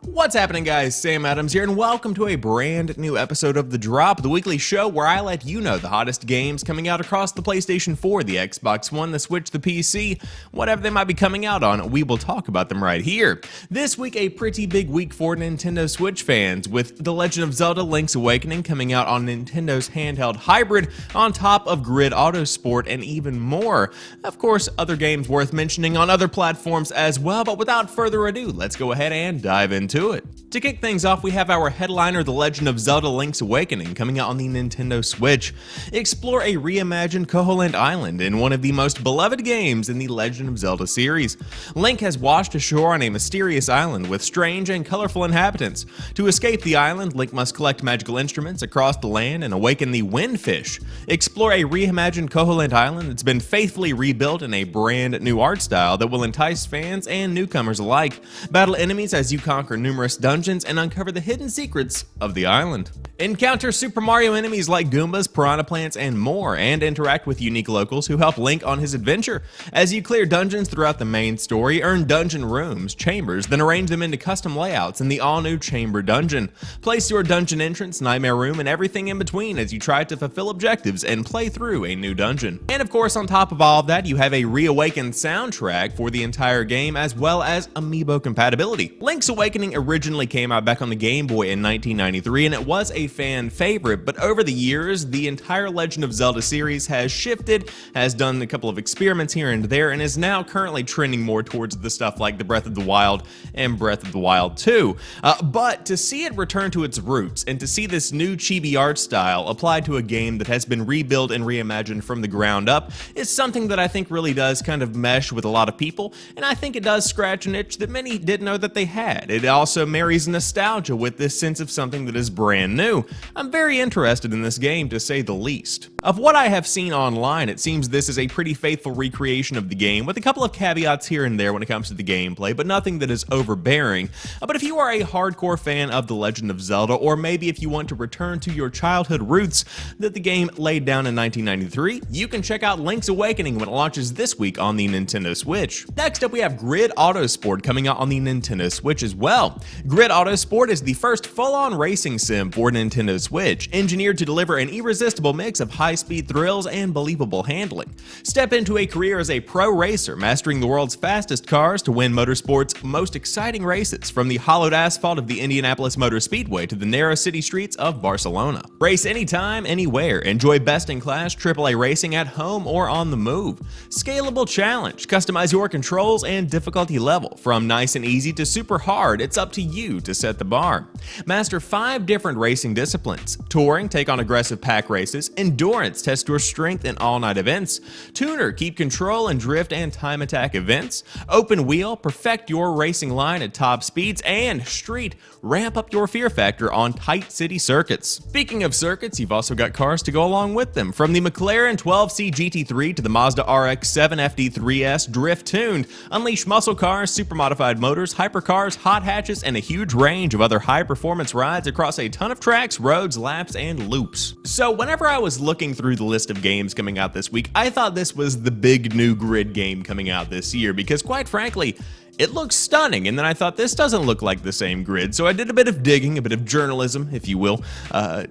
What's happening, guys? Sam Adams here, and welcome to a brand new episode of The Drop, the weekly show where I let you know the hottest games coming out across the PlayStation 4, the Xbox One, the Switch, the PC, whatever they might be coming out on, we will talk about them right here. This week, a pretty big week for Nintendo Switch fans, with The Legend of Zelda Link's Awakening coming out on Nintendo's handheld hybrid, on top of Grid Autosport, and even more. Of course, other games worth mentioning on other platforms as well, but without further ado, let's go ahead and dive into it. To kick things off, we have our headliner, The Legend of Zelda Link's Awakening, coming out on the Nintendo Switch. Explore a reimagined Koholint Island in one of the most beloved games in the Legend of Zelda series. Link has washed ashore on a mysterious island with strange and colorful inhabitants. To escape the island, Link must collect magical instruments across the land and awaken the Windfish. Explore a reimagined Koholint Island that's been faithfully rebuilt in a brand new art style that will entice fans and newcomers alike. Battle enemies as you conquer numerous dungeons and uncover the hidden secrets of the island. Encounter Super Mario enemies like Goombas, Piranha Plants, and more, and interact with unique locals who help Link on his adventure. As you clear dungeons throughout the main story, earn dungeon rooms, chambers, then arrange them into custom layouts in the all-new Chamber Dungeon. Place your dungeon entrance, nightmare room, and everything in between as you try to fulfill objectives and play through a new dungeon. And of course, on top of all of that, you have a reawakened soundtrack for the entire game, as well as amiibo compatibility. Link's Awakening originally came out back on the Game Boy in 1993, and it was a fan favorite, but over the years, the entire Legend of Zelda series has shifted, has done a couple of experiments here and there, and is now currently trending more towards the stuff like the Breath of the Wild and Breath of the Wild 2. But to see it return to its roots, and to see this new chibi art style applied to a game that has been rebuilt and reimagined from the ground up, is something that I think really does kind of mesh with a lot of people, and I think it does scratch an itch that many didn't know that they had. It also marries nostalgia with this sense of something that is brand new. I'm very interested in this game, to say the least. Of what I have seen online, it seems this is a pretty faithful recreation of the game, with a couple of caveats here and there when it comes to the gameplay, but nothing that is overbearing. But if you are a hardcore fan of The Legend of Zelda, or maybe if you want to return to your childhood roots that the game laid down in 1993, you can check out Link's Awakening when it launches this week on the Nintendo Switch. Next up, we have Grid Autosport coming out on the Nintendo Switch as well. Grid Autosport is the first full-on racing sim for Nintendo Switch, engineered to deliver an irresistible mix of high-speed thrills and believable handling. Step into a career as a pro racer, mastering the world's fastest cars to win motorsport's most exciting races, from the hollowed asphalt of the Indianapolis Motor Speedway to the narrow city streets of Barcelona. Race anytime, anywhere. Enjoy best-in-class AAA racing at home or on the move. Scalable challenge. Customize your controls and difficulty level. From nice and easy to super hard, it's up to you to set the bar. Master 5 different racing disciplines. Touring, take on aggressive pack races. Endurance, test your strength in all-night events. Tuner, keep control and drift and time attack events. Open wheel, perfect your racing line at top speeds. And street, ramp up your fear factor on tight city circuits. Speaking of circuits, you've also got cars to go along with them. From the McLaren 12C GT3 to the Mazda RX-7 FD3S drift tuned. Unleash muscle cars, super modified motors, hypercars, hot hatches, and a huge range of other high-performance rides across a ton of tracks, roads, laps, and loops. So whenever I was looking through the list of games coming out this week, I thought this was the big new Grid game coming out this year, because quite frankly, it looks stunning, and then I thought this doesn't look like the same Grid, so I did a bit of digging, a bit of journalism, if you will.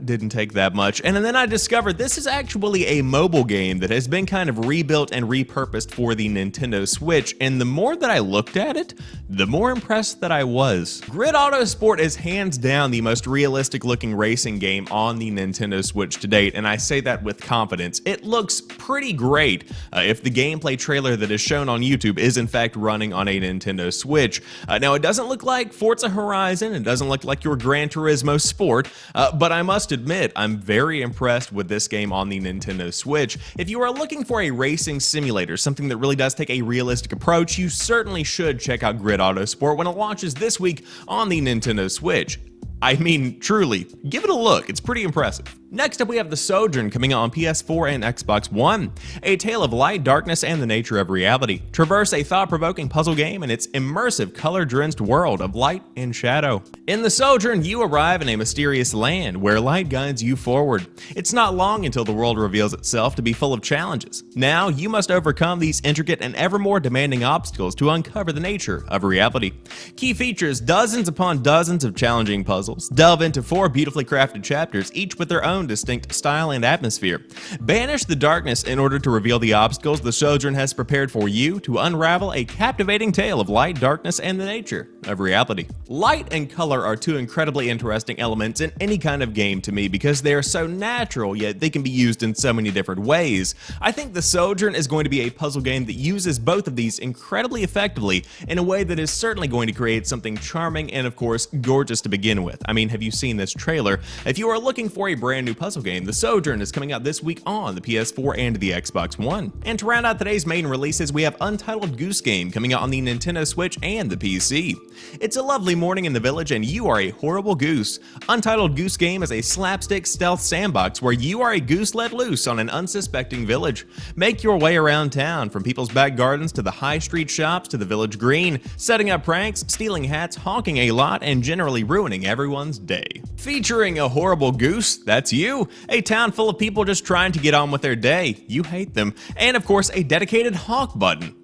Didn't take that much, and then I discovered this is actually a mobile game that has been kind of rebuilt and repurposed for the Nintendo Switch, and the more that I looked at it, the more impressed that I was. Grid Autosport is hands down the most realistic looking racing game on the Nintendo Switch to date, and I say that with confidence. It looks pretty great if the gameplay trailer that is shown on YouTube is in fact running on a Nintendo Switch. Now, it doesn't look like Forza Horizon, it doesn't look like your Gran Turismo Sport, but I must admit, I'm very impressed with this game on the Nintendo Switch. If you are looking for a racing simulator, something that really does take a realistic approach, you certainly should check out Grid Autosport when it launches this week on the Nintendo Switch. I mean, truly, give it a look, it's pretty impressive. Next up, we have the Sojourn coming out on PS4 and Xbox One. A tale of light, darkness, and the nature of reality. Traverse a thought-provoking puzzle game in its immersive, color-drenched world of light and shadow. In the Sojourn, you arrive in a mysterious land where light guides you forward. It's not long until the world reveals itself to be full of challenges. Now, you must overcome these intricate and ever more demanding obstacles to uncover the nature of reality. Key features: dozens upon dozens of challenging puzzles. Delve into 4 beautifully crafted chapters, each with their own distinct style and atmosphere. Banish the darkness in order to reveal the obstacles the Sojourn has prepared for you to unravel a captivating tale of light, darkness, and the nature of reality. Light and color are 2 incredibly interesting elements in any kind of game to me because they are so natural, yet they can be used in so many different ways. I think the Sojourn is going to be a puzzle game that uses both of these incredibly effectively in a way that is certainly going to create something charming and, of course, gorgeous to begin with. I mean, have you seen this trailer? If you are looking for a brand new puzzle game, the Sojourn is coming out this week on the PS4 and the Xbox One. And to round out today's main releases, we have Untitled Goose Game coming out on the Nintendo Switch and the PC. It's a lovely morning in the village and you are a horrible goose. Untitled Goose Game is a slapstick stealth sandbox where you are a goose let loose on an unsuspecting village. Make your way around town, from people's back gardens to the high street shops to the village green, setting up pranks, stealing hats, honking a lot, and generally ruining everyone's day. Featuring a horrible goose, that's you, a town full of people just trying to get on with their day, you hate them, and of course a dedicated honk button.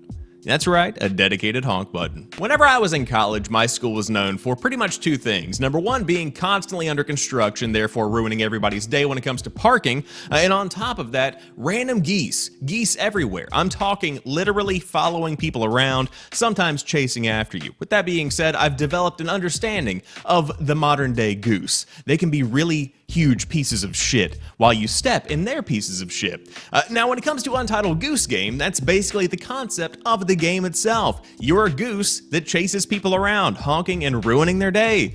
That's right, a dedicated honk button. Whenever I was in college, my school was known for pretty much 2 things. Number 1, being constantly under construction, therefore ruining everybody's day when it comes to parking. And on top of that, random geese. Geese everywhere. I'm talking literally following people around, sometimes chasing after you. With that being said, I've developed an understanding of the modern day goose. They can be really huge pieces of shit while you step in their pieces of shit. Now, when it comes to Untitled Goose Game, that's basically the concept of the game itself. You're a goose that chases people around, honking and ruining their day.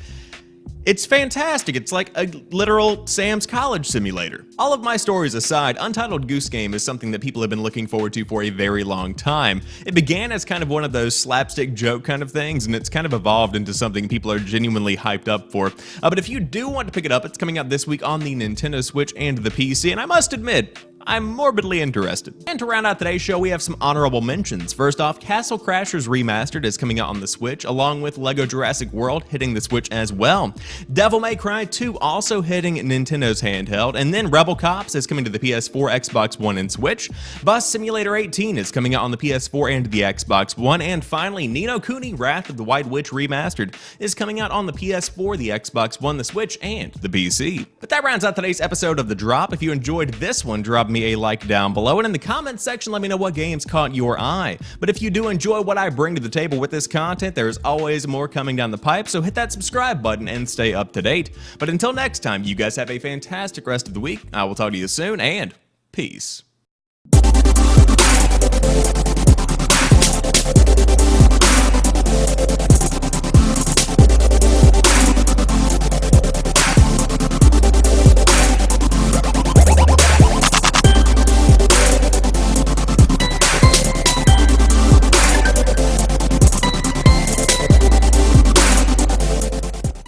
It's fantastic. It's like a literal Sam's College simulator. All of my stories aside, Untitled Goose Game is something that people have been looking forward to for a very long time. It began as kind of one of those slapstick joke kind of things, and it's kind of evolved into something people are genuinely hyped up for. But if you do want to pick it up, it's coming out this week on the Nintendo Switch and the PC, and I must admit, I'm morbidly interested. And to round out today's show, we have some honorable mentions. First off, Castle Crashers Remastered is coming out on the Switch, along with LEGO Jurassic World hitting the Switch as well. Devil May Cry 2 also hitting Nintendo's handheld, and then Rebel Cops is coming to the PS4, Xbox One, and Switch. Bus Simulator 18 is coming out on the PS4 and the Xbox One, and finally, Ni no Kuni Wrath of the White Witch Remastered is coming out on the PS4, the Xbox One, the Switch, and the PC. But that rounds out today's episode of The Drop. If you enjoyed this one, drop me a like down below, and in the comments section let me know what games caught your eye. But if you do enjoy what I bring to the table with this content, there's always more coming down the pipe, so hit that subscribe button and stay up to date. But until next time, you guys have a fantastic rest of the week. I will talk to you soon, and peace.